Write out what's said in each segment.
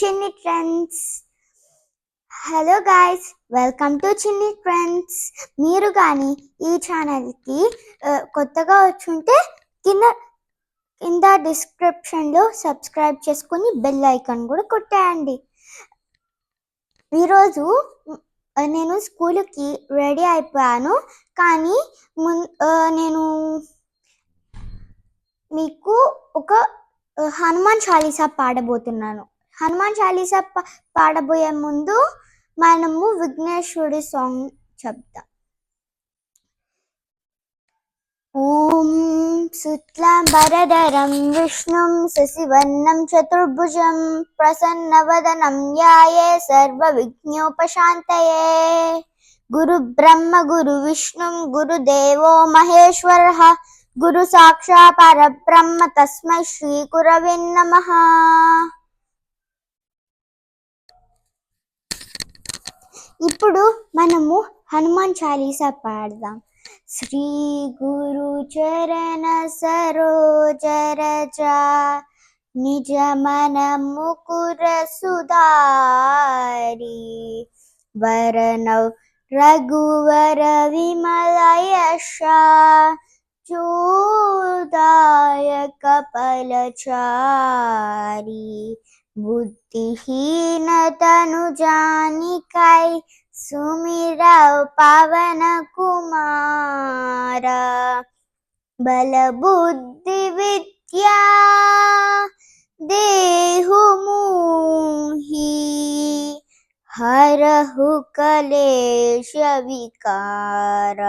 చిన్ని trends. Hello guys, welcome to చిన్ని trends. మీరు కానీ ఈ ఛానల్కి కొత్తగా వచ్చుంటే కింద డిస్క్రిప్షన్లో సబ్స్క్రైబ్ చేసుకొని బెల్ ఐకాన్ కూడా కొట్టేయండి. ఈరోజు నేను స్కూల్కి రెడీ అయిపోయాను, కానీ నేను మీకు ఒక హనుమాన్ చాలీసా పాడబోతున్నాను. హనుమాన్ చాలీసా పాడబోయే ముందు మనము విఘ్నేశ్వరుడి సాంగ్ చెప్తాం. ఓం శుక్లాంబరధరం విష్ణుం శశివర్ణం చతుర్భుజం ప్రసన్నవదనం ధ్యాయే సర్వ విఘ్నోపశాంతయే. గురు బ్రహ్మ గురు విష్ణుం గురుదేవో మహేశ్వరః గురు సాక్షాత్ పరబ్రహ్మ తస్మై శ్రీ గురవే నమః. ఇప్పుడు మనము హనుమాన్ చాలీసా పాడదాం. శ్రీ గురు చరణ సరోజ రజా నిజ మన ముకుర సుధారి వరనౌ రఘువర విమల యశా చోదాయక ఫలచారి बुद्धिहीन तनु जानिकै सुमिरौ पवन कुमार बल बुद्धि विद्या देहु मोहि हरहु कलेश विकार.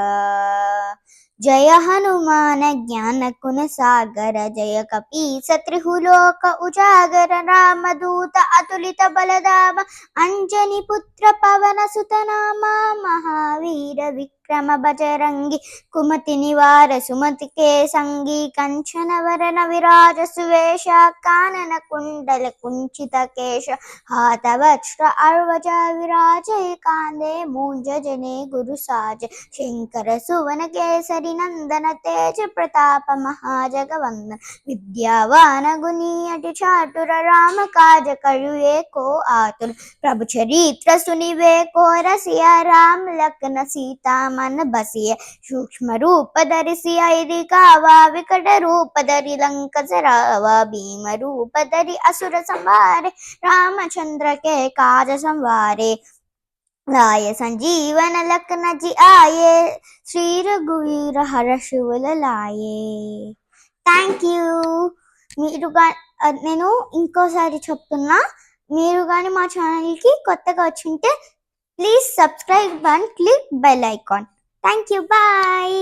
जय हनुमान ज्ञान गुण सागर जय कपीस त्रिहुलोक उजागर रामदूत अतुलित बलधाम अंजनी पुत्र पवन सुत नामा महावीर विक्रम बजरंगी कुमति निवार सुमति के संगी कंचन वरन विराज सुवेश कानन कुंडल कुंचित केश हाथ वज्र अर्वजा विराज कांधे मूंज जने गुरु साज शंकर सुवन केसरी नंदन तेज प्रताप महाजगवंदन विद्यावान गुणी अति चातुर राम काज करुए को आतुर प्रभु चरित्र सुनिवे को रसिया राम लखन सीता मन बसिए सूक्ष्म रूप धरिसिया यदि कावा विकट रूप धरि लंक जरावा भीम रूप धरि असुर संहारे रामचंद्र के काज संवारे लाय संजीवन लखन जी आये श्री रघुवीर हर्ष शिवल लाये. Thank you. నేను ఇంకోసారి చెప్తున్నా, మీరు కానీ మా ఛానల్కి కొత్తగా వచ్చుంటే please subscribe and click bell icon. Thank you. Bye.